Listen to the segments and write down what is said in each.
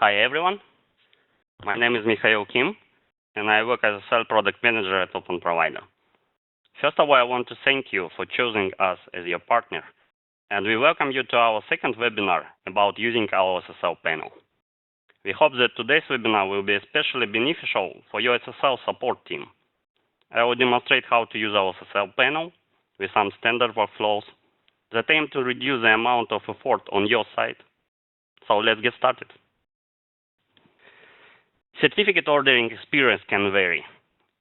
Hi everyone, my name is Mikhail Kim, and I work as a SSL product manager at Openprovider. First of all, I want to thank you for choosing us as your partner, and we welcome you to our second webinar about using our SSL panel. We hope that today's webinar will be especially beneficial for your SSL support team. I will demonstrate how to use our SSL panel with some standard workflows that aim to reduce the amount of effort on your side. So let's get started. Certificate ordering experience can vary.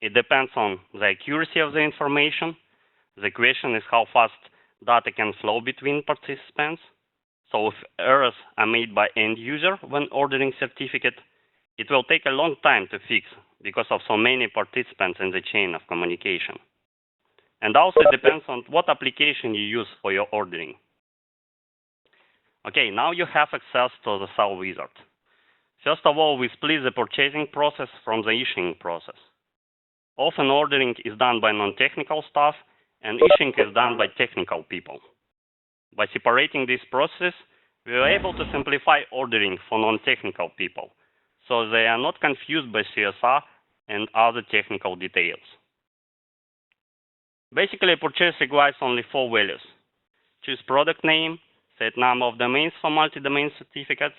It depends on the accuracy of the information. The question is how fast data can flow between participants. So if errors are made by end user when ordering certificate, it will take a long time to fix because of so many participants in the chain of communication. And also it depends on what application you use for your ordering. Okay, now you have access to the SSL wizard. First of all, we split the purchasing process from the issuing process. Often ordering is done by non-technical staff, and issuing is done by technical people. By separating these processes, we are able to simplify ordering for non-technical people, so they are not confused by CSR and other technical details. Basically, a purchase requires only 4 values. Choose product name, set number of domains for multi-domain certificates,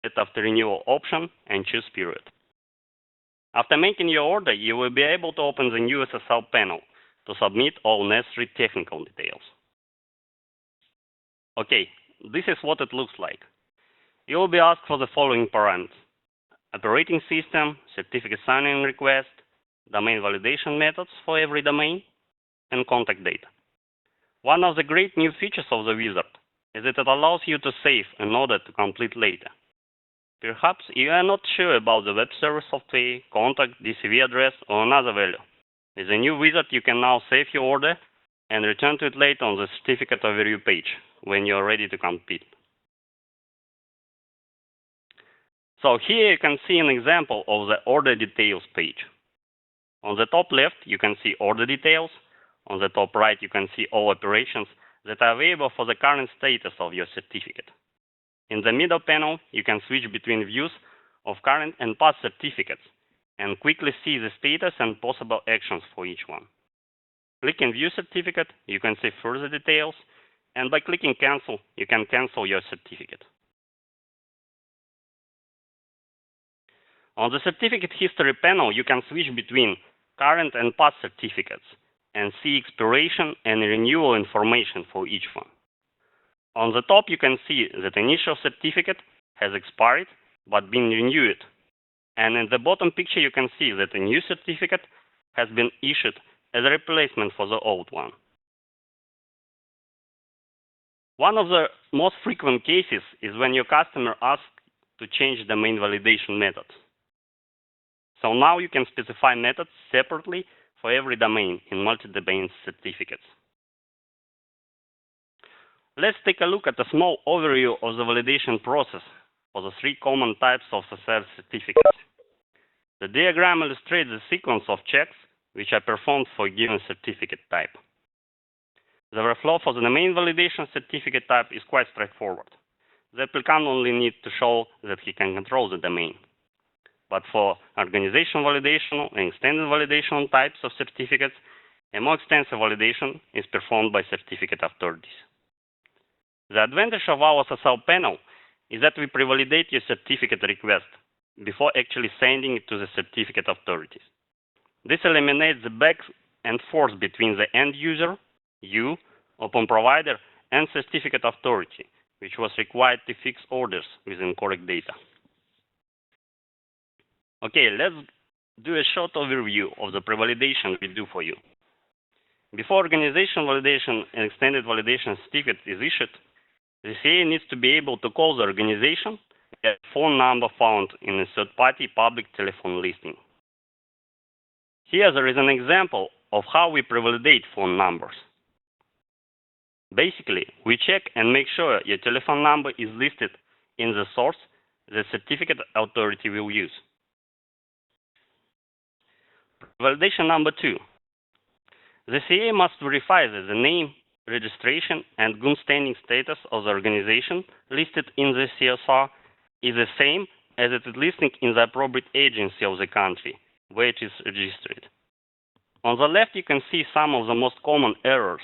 set after renewal option, and choose period. After making your order, you will be able to open the new SSL panel to submit all necessary technical details. Okay, this is what it looks like. You will be asked for the following parameters: operating system, certificate signing request, domain validation methods for every domain, and contact data. One of the great new features of the wizard is that it allows you to save an order to complete later. Perhaps you are not sure about the web server software, contact, DCV address, or another value. With the new wizard, you can now save your order and return to it later on the certificate overview page when you are ready to complete. So here you can see an example of the order details page. On the top left, you can see order details. On the top right, you can see all operations that are available for the current status of your certificate. In the middle panel, you can switch between views of current and past certificates and quickly see the status and possible actions for each one. Clicking View Certificate, you can see further details, and by clicking Cancel, you can cancel your certificate. On the Certificate History panel, you can switch between current and past certificates and see expiration and renewal information for each one. On the top, you can see that initial certificate has expired but been renewed. And in the bottom picture, you can see that a new certificate has been issued as a replacement for the old one. One of the most frequent cases is when your customer asks to change domain validation methods. So now you can specify methods separately for every domain in multi-domain certificates. Let's take a look at a small overview of the validation process for the 3 common types of SSL certificates. The diagram illustrates the sequence of checks which are performed for a given certificate type. The workflow for the domain validation certificate type is quite straightforward. The applicant only needs to show that he can control the domain. But for organization validation and extended validation types of certificates, a more extensive validation is performed by certificate authorities. The advantage of our SSL panel is that we pre-validate your certificate request before actually sending it to the certificate authorities. This eliminates the back and forth between the end user, you, Openprovider, and certificate authority, which was required to fix orders with incorrect data. Okay, let's do a short overview of the pre-validation we do for you. Before organization validation and extended validation certificate is issued, the CA needs to be able to call the organization at a phone number found in a third-party public telephone listing. Here there is an example of how we pre-validate phone numbers. Basically, we check and make sure your telephone number is listed in the source the certificate authority will use. Validation number 2. The CA must verify that the name, registration, and good standing status of the organization listed in the CSR is the same as it is listed in the appropriate agency of the country where it is registered. On the left, you can see some of the most common errors.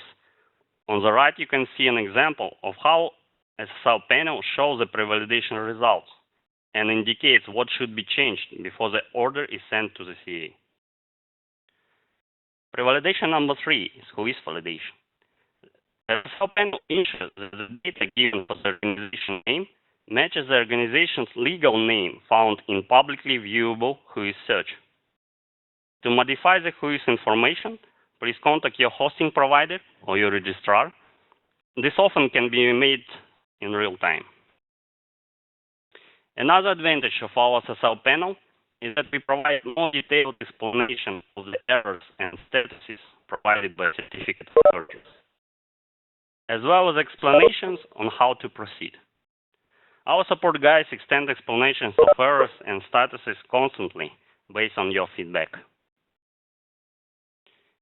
On the right, you can see an example of how SSL panel shows the pre-validation results and indicates what should be changed before the order is sent to the CA. Pre-validation number 3 is who is validation. The SSL panel ensures that the data given for the organization name matches the organization's legal name found in publicly viewable WHOIS search. To modify the WHOIS information, please contact your hosting provider or your registrar. This often can be made in real time. Another advantage of our SSL panel is that we provide more detailed explanation of the errors and statuses provided by certificate authorities, as well as explanations on how to proceed. Our support guides extend explanations of errors and statuses constantly based on your feedback.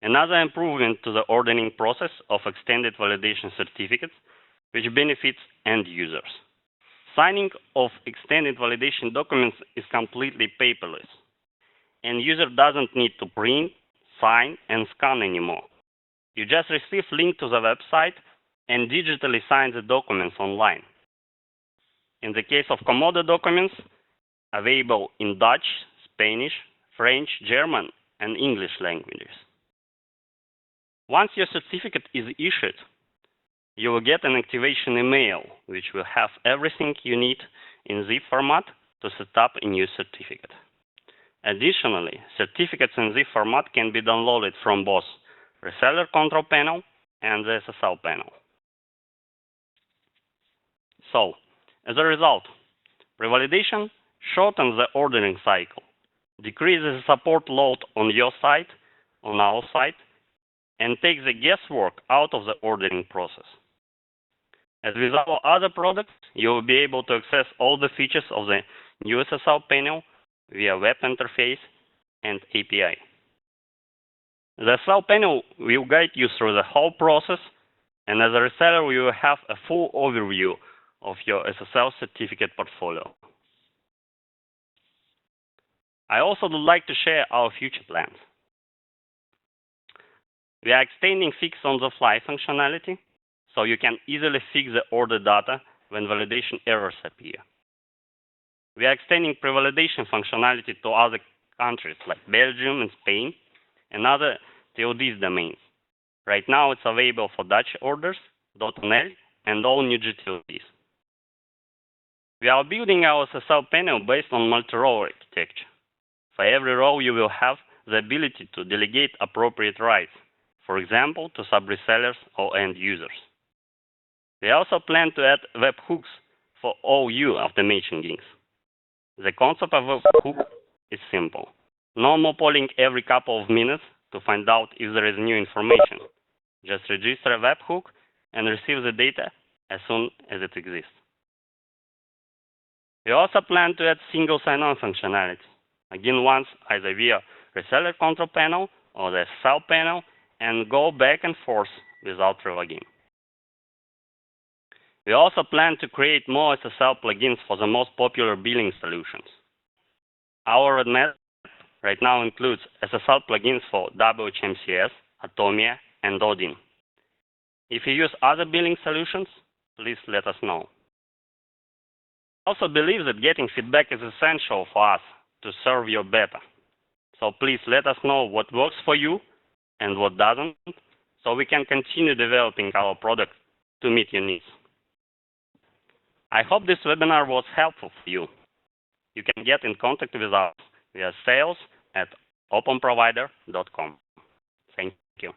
Another improvement to the ordering process of extended validation certificates, which benefits end users. Signing of extended validation documents is completely paperless. End user doesn't need to print, sign, and scan anymore. You just receive link to the website and digitally sign the documents online. In the case of Komodo documents, available in Dutch, Spanish, French, German, and English languages. Once your certificate is issued, you will get an activation email, which will have everything you need in zip format to set up a new certificate. Additionally, certificates in zip format can be downloaded from both Reseller Control Panel and the SSL panel. So, as a result, pre-validation shortens the ordering cycle, decreases the support load on your side, on our side, and takes the guesswork out of the ordering process. As with our other products, you will be able to access all the features of the new SSL panel via web interface and API. The SSL panel will guide you through the whole process, and as a reseller, you will have a full overview of your SSL certificate portfolio. I also would like to share our future plans. We are extending fix on the fly functionality, so you can easily fix the order data when validation errors appear. We are extending pre-validation functionality to other countries like Belgium and Spain and other TODs domains. Right now it's available for Dutch orders, .NL, and all new GTODs. We are building our SSL panel based on multi-role architecture. For every role, you will have the ability to delegate appropriate rights, for example, to sub-resellers or end users. We also plan to add webhooks for all you automation links. The concept of a webhook is simple. No more polling every couple of minutes to find out if there is new information. Just register a webhook and receive the data as soon as it exists. We also plan to add single sign-on functionality, again once either via Reseller Control Panel or the SSL panel, and go back and forth without relogin. We also plan to create more SSL plugins for the most popular billing solutions. Our roadmap right now includes SSL plugins for WHMCS, Atomia, and Odin. If you use other billing solutions, please let us know. I also believe that getting feedback is essential for us to serve you better. So please let us know what works for you and what doesn't, so we can continue developing our product to meet your needs. I hope this webinar was helpful for you. You can get in contact with us via sales@openprovider.com. Thank you.